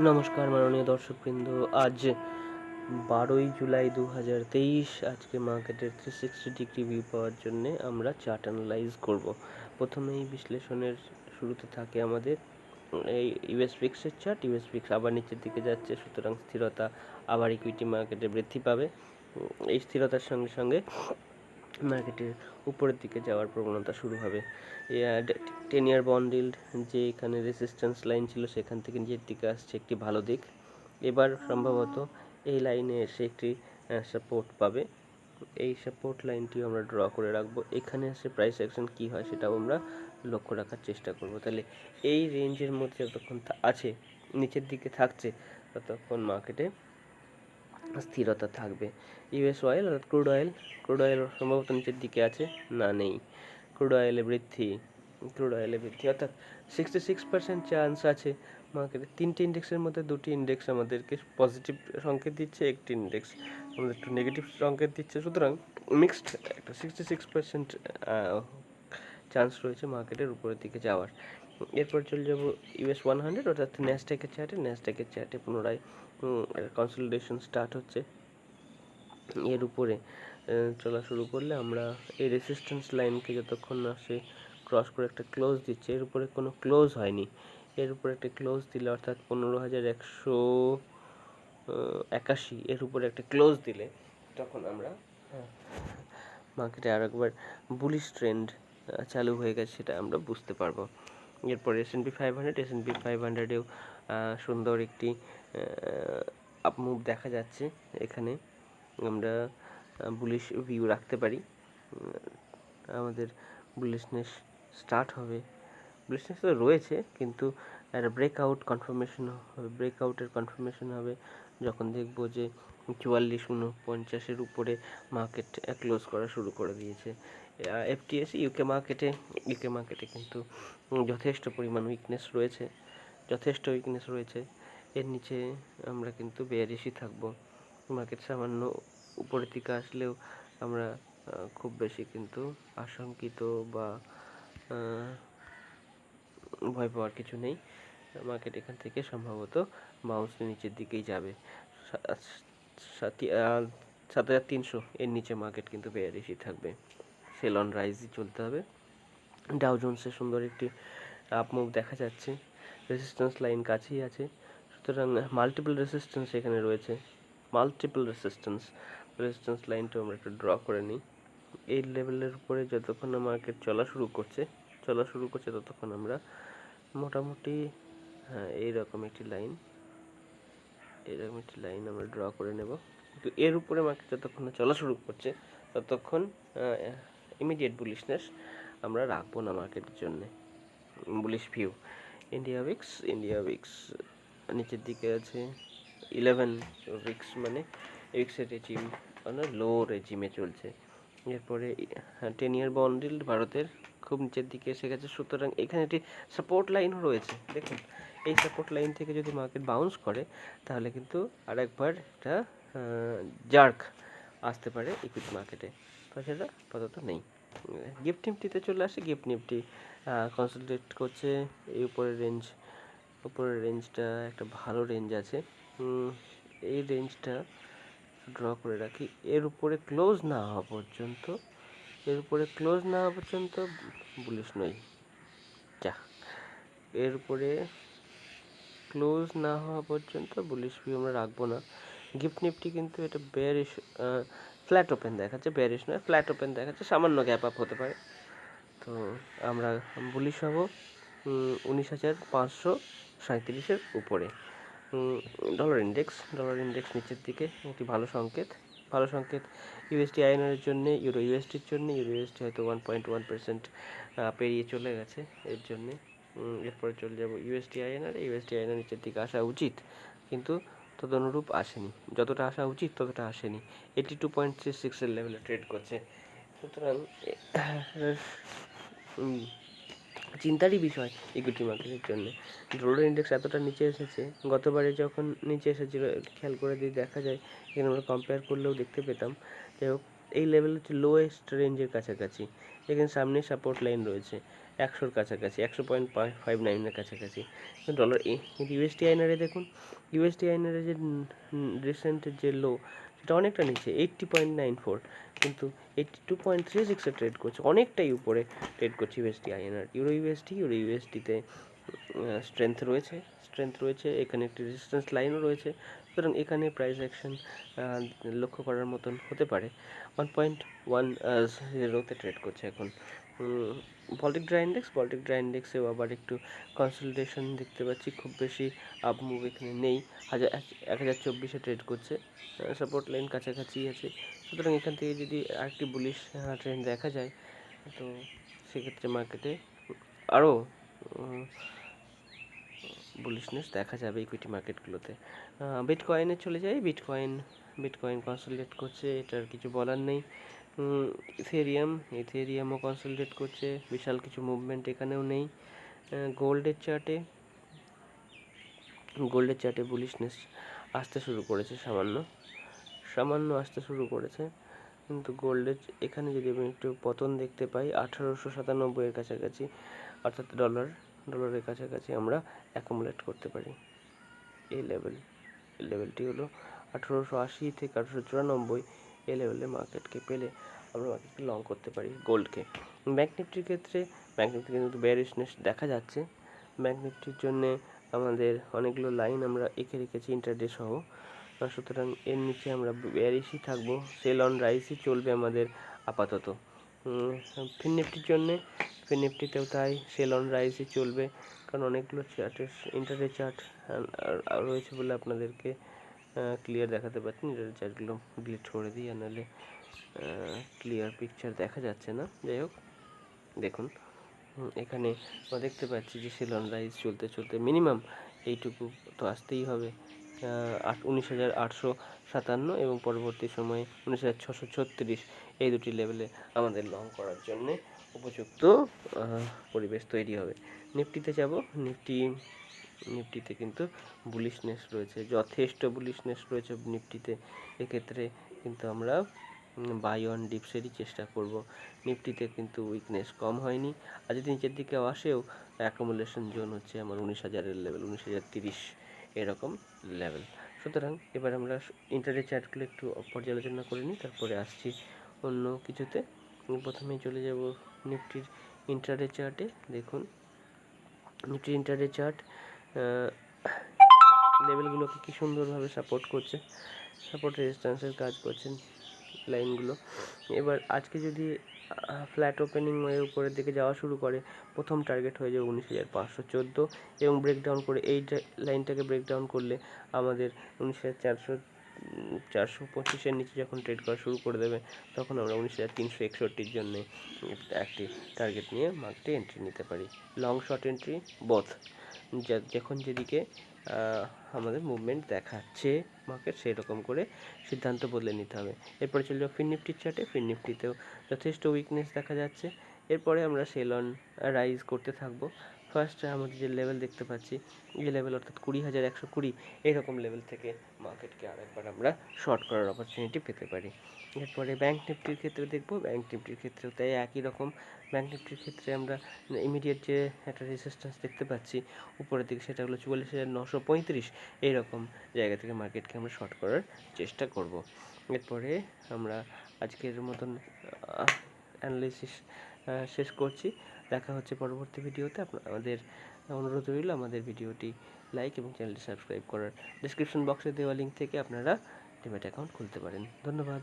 নমস্কার মাননীয় দর্শকবৃন্দ। আজ 12ই জুলাই 2023। আজকে মার্কেটের 360 ডিগ্রি ভিউ পাওয়ার জন্য আমরা চার্ট অ্যানালাইজ করব। প্রথমেই বিশ্লেষণের শুরুতে থাকে আমাদের এই ইউএস ফিক্সের চার্ট। ইউএস ফিক্স আবার নিচের দিকে যাচ্ছে, সুতরাং স্থিরতা আবার ইকুইটি মার্কেটে বৃদ্ধি পাবে। এই স্থিরতার সঙ্গে সঙ্গে মার্কেটের উপরের দিকে যাওয়ার প্রবণতা শুরু হবে। 10 ইয়ার বন্ড ইল্ড যে এখানে রেজিস্ট্যান্স লাইন ছিল সেখান থেকে নিচের দিকে আসছে, একটি ভালো দিক। এবার সম্ভবত এই লাইনে এসে একটি সাপোর্ট পাবে। এই সাপোর্ট লাইনটিও আমরা ড্র করে রাখবো। এখানে এসে প্রাইস অ্যাকশন কী হয় সেটাও আমরা লক্ষ্য রাখার চেষ্টা করব। তাহলে এই রেঞ্জের মধ্যে যতক্ষণ আছে, নিচের দিকে থাকছে, ততক্ষণ মার্কেটে স্থিরতা থাকবে। ইউএস অয়েল অর্থাৎ ক্রুড অয়েল সম্ভবত নিচের দিকে আছে, না নেই। ক্রুড অয়েলে বৃদ্ধি অর্থাৎ 66% চান্স আছে মার্কেটে। 3টে ইন্ডেক্সের মধ্যে 2টি ইন্ডেক্স আমাদেরকে পজিটিভ সংকেত দিচ্ছে, একটি ইন্ডেক্স আমাদের একটু নেগেটিভ সংকেত দিচ্ছে। সুতরাং মিক্সড একটা 66% চান্স রয়েছে মার্কেটের উপরের দিকে যাওয়ার। এরপর চলে যাব ইউএস 100 অর্থাৎ ন্যাসড্যাকের চার্টে পুনরায় কনসলিডেশন স্টার্ট হচ্ছে। এর উপরে চলা শুরু করলে আমরা এই রেসিস্ট্যান্স লাইনকে যতক্ষণ না সে ক্রস করে একটা ক্লোজ দিচ্ছে, এর উপরে কোনো ক্লোজ হয়নি, এর উপরে একটা ক্লোজ দিলে অর্থাৎ 15,181 এর উপরে একটা ক্লোজ দিলে তখন আমরা মার্কেটে আর একবার বুলিশ ট্রেন্ড চালু হয়ে গেছে সেটা আমরা বুঝতে পারবো। এরপর S&P 500-এও সুন্দর একটি আপ মুভ দেখা যাচ্ছে। এখানে আমরা বুলিশ ভিউ রাখতে পারি। আমাদের বুলিশনেস স্টার্ট হবে, বুলিশনেস তো রয়েছে, কিন্তু একটা ব্রেকআউটের কনফার্মেশন হবে যখন দেখবো যে 4449 উপরে মার্কেট ক্লোজ করা শুরু করে দিয়েছে। এফটিএসি ইউকে মার্কেটে কিন্তু যথেষ্ট পরিমাণ উইকনেস রয়েছে। এর নিচে আমরা কিন্তু বেয়ারিশই থাকবো। মার্কেট সামান্য উপরের দিকে আসলেও আমরা খুব বেশি কিন্তু আশঙ্কিত বা ভয় পাওয়ার কিছু নেই। মার্কেট এখান থেকে সম্ভবত বাউন্স নিচের দিকেই যাবে। 7300 এর নিচে মার্কেট কিন্তু বেয়ারিশই থাকবে। সেল অন রাইজই চলতে হবে। ডাউ জোন্সে সুন্দর একটি আপ মুভ দেখা যাচ্ছে, রেজিস্ট্যান্স লাইন কাছেই আছে, সুতরাং মাল্টিপল রেজিস্ট্যান্স এখানে রয়েছে। রেজিস্ট্যান্স লাইনটা আমরা একটু ড্র করে নিই। এই লেভেলের উপরে যতক্ষণ না মার্কেট চলা শুরু করছে ততক্ষণ আমরা মোটামুটি এইরকম একটি লাইন আমরা ড্র করে নেব। কিন্তু এর উপরে মার্কেট যতক্ষণ না চলা শুরু করছে ততক্ষণ ইমিডিয়েট বুলিশনেস আমরা রাখবো না মার্কেটের জন্য। Bullish view. ইন্ডিয়া উইক্স নিচের দিকে আছে। 11 উইক্স মানে উইক্সের রেজিম মানে লো রেজিমে চলছে। এরপরে 10 ইয়ার বন্ড ইল্ড ভারতের খুব নিচের দিকে এসে গেছে, সুতরাং এখানে একটি সাপোর্ট লাইনও রয়েছে। দেখুন, এই সাপোর্ট লাইন থেকে যদি মার্কেট বাউন্স করে তাহলে কিন্তু আরেকবার একটা জার্ক আসতে পারে ইকুইটি মার্কেটে, তো সেটা আপাতত নেই। গিফট নিফটিতে চলে আসে। গিফট নিফটি কনসলিডেট করছে। এই উপরের রেঞ্জটা একটা ভালো রেঞ্জ আছে, এই রেঞ্জটা ড্র করে রাখি। এর উপরে ক্লোজ না হওয়া পর্যন্ত বুলিশ নই। এর উপরে ক্লোজ না হওয়া পর্যন্ত বুলিশ ভিউ আমরা রাখবো না। গিফট নিফটি কিন্তু এটা বেয়ারিশ ফ্ল্যাট ওপেন দেখাচ্ছে, বেয়ারিশ নয়, ফ্ল্যাট ওপেন দেখাচ্ছে, সামান্য গ্যাপ আপ হতে পারে। তো আমরা বুলিশ হব 19,537-এর উপরে। ডলার ইন্ডেক্স নিচের দিকে, একটি ভালো সংকেত। ইউএসডি আইএনআরের জন্য, ইউরো ইউএসডির জন্য। ইউরো ইউএসডি হয়তো 1.1% পেরিয়ে চলে গেছে এর জন্যে। এরপরে চলে যাব ইউএসডি আইএনআর নিচের দিকে আসা উচিত, কিন্তু তদনুরূপ আসেনি। যতটা আসা উচিত ততটা আসেনি। 82.36 লেভেলে ট্রেড করছে। সুতরাং চিন্তারই বিষয় ইকুইটি মার্কেটের জন্য। ডলার ইন্ডেক্স এতটা নিচে এসেছে, গতবারে যখন নিচে এসেছিল খেয়াল করে দিয়ে দেখা যায়, এখানে আমরা কম্পেয়ার করলেও দেখতে পেতাম। যাই হোক, এই লেভেল হচ্ছে লোয়েস্ট রেঞ্জের কাছাকাছি। এখানে সামনে সাপোর্ট লাইন রয়েছে, 100-র কাছাকাছি, 100.59-এর কাছাকাছি ডলার। কিন্তু ইউএসডি আইনারে দেখুন, ইউএসডি আইনারে যে রিসেন্টের যে লো সেটা অনেকটা নিচে 80.94, কিন্তু 82.36-এ ট্রেড করছে, অনেকটাই উপরে ট্রেড করছে ইউএসডি আইএনআর। ইউরো ইউএসডিতে স্ট্রেংথ রয়েছে, এখানে একটি রেজিস্ট্যান্স লাইনও রয়েছে, সুতরাং এখানে প্রাইস অ্যাকশন লক্ষ্য করার মতন হতে পারে। 1.10-তে ট্রেড করছে এখন। বল্টিক ড্রাই ইন্ডেক্সেও আবার একটু কনসলিডেশন দেখতে পাচ্ছি, খুব বেশি আপ মুভ এখানে নেই। 1024-এ ট্রেড করছে, সাপোর্ট লাইন কাছাকাছি আছে, সুতরাং এখান থেকে যদি আরেকটি বুলিশ ট্রেন্ড দেখা যায় তো সেক্ষেত্রে মার্কেটে আরও বুলিশনেস দেখা যাবে ইকুইটি মার্কেটগুলোতে। বিটকয়েনে চলে যাই। বিটকয়েন কনসলিডেট করছে, এটার কিছু বলার নেই। ইথেরিয়ামও কনসলিডেট করছে, বিশাল কিছু মুভমেন্ট এখানেও নেই। গোল্ডের চার্টে বুলিশনেস আসতে শুরু করেছে, সামান্য আসতে শুরু করেছে, কিন্তু গোল্ডের এখানে যদি আমি একটু পতন দেখতে পাই 1897-এর কাছাকাছি, অর্থাৎ ডলারের কাছাকাছি আমরা অ্যাকুমুলেট করতে পারি। এই লেভেলটি হলো 1880 থেকে 1894, এই লেভেলে মার্কেটকে পেলে আমরা মার্কেটকে লং করতে পারি গোল্ডকে। ব্যাংক নিফটির ক্ষেত্রে কিন্তু বেয়ারিশনেস দেখা যাচ্ছে। ব্যাংক নিফটির জন্যে আমাদের অনেকগুলো লাইন আমরা এঁকে রেখেছি ইন্টারডে সহ, সুতরাং এর নিচে আমরা বেয়ারিশই থাকবো, সেল অন রাইসই চলবে আমাদের আপাতত। ফিননিফটিতেও তাই, সেল অন রাইসই চলবে, কারণ অনেকগুলো ইন্টারডে চার্ট রয়েছে বলে আপনাদেরকে ক্লিয়ার দেখাতে পারছি। ইন্টারডে চার্টগুলো ডিলিট করে দিই, নাহলে ক্লিয়ার পিকচার দেখা যাচ্ছে না। যাই হোক, দেখুন এখানে আমরা দেখতে পাচ্ছি যে সেল অন রাইস চলতে মিনিমাম এইটুকু তো আসতেই হবে, 19,857 এবং পরবর্তী সময়ে 19,636, এই দুটি লেভেলে আমাদের লং করার জন্যে উপযুক্ত পরিবেশ তৈরি হবে। নিফটিতে যাব। নিফটিতে কিন্তু বুলিশনেস রয়েছে, যথেষ্ট বুলিশনেস রয়েছে নিফটিতে। এক্ষেত্রে কিন্তু আমরা বাই অন ডিপসেরই চেষ্টা করব। নিফটিতে কিন্তু উইকনেস কম হয়নি, আর যদি নিচের দিকে আসেও অ্যাকুমুলেশন জোন হচ্ছে আমার 19,000-এর লেভেল, 19,030 এরকম লেভেল। সুতরাং এবার আমরা ইন্টারডে চার্টগুলো একটু পর্যালোচনা করে নিই, তারপরে আসছি অন্য কিছুতে। প্রথমেই চলে যাব নিফটির ইন্টারডে চার্টে। দেখুন নিফটির ইন্টারডে চার্ট লেভেলগুলোকে কি সুন্দরভাবে সাপোর্ট করছে, সাপোর্ট রেজিস্ট্যান্সের কাজ করছেন লাইনগুলো। এবার আজকে যদি ফ্ল্যাট ওপেনিং হয়ে উপরের দিকে যাওয়া শুরু করে, প্রথম টার্গেট হয়ে যাবে 19,514, এবং ব্রেকডাউন করে এই লাইনটাকে ব্রেকডাউন করলে আমাদের 19,425-এর নিচে যখন ট্রেড করা শুরু করে দেবে, তখন আমরা 19,361-র জন্য একটি টার্গেট নিয়ে মার্কেটে এন্ট্রি নিতে পারি। লং শর্ট এন্ট্রি বোথ, যখন যেদিকে আমাদের মুভমেন্ট দেখাচ্ছে মার্কেট, সেই রকম করে সিদ্ধান্ত বদলে নিতে হবে। এরপরে চলে যাও ফিননিফটির চার্টে। ফিননিফটিতেও যথেষ্ট উইকনেস দেখা যাচ্ছে। এরপরে আমরা সেল অন রাইজ করতে থাকবো। ফার্স্ট আমাদের যে লেভেল দেখতে পাচ্ছি, এই লেভেল অর্থাৎ 20,120, এইরকম লেভেল থেকে মার্কেটকে আরেকবার আমরা শর্ট করার অপরচুনিটি পেতে পারি। এরপরে ব্যাংক নিফটির ক্ষেত্রে দেখব। ব্যাংক নিফটির ক্ষেত্রেও তাই একই রকম। ব্যাংক নিফটির ক্ষেত্রে আমরা ইমিডিয়েট যে একটা রেজিস্ট্যান্স দেখতে পাচ্ছি উপরের দিকে, সেটা হলো 44,935, এইরকম জায়গা থেকে মার্কেটকে আমরা শর্ট করার চেষ্টা করব। এরপরে আমরা আজকের মতন অ্যানালিসিস শেষ করছি। দেখা হচ্ছে পরবর্তী ভিডিওতে। আমাদের অনুরোধ রইল আমাদের ভিডিওটি লাইক এবং চ্যানেলটি সাবস্ক্রাইব করার। ডেসক্রিপশন বক্সে দেওয়া লিঙ্ক থেকে আপনারা ডিম্যাট অ্যাকাউন্ট খুলতে পারেন। ধন্যবাদ।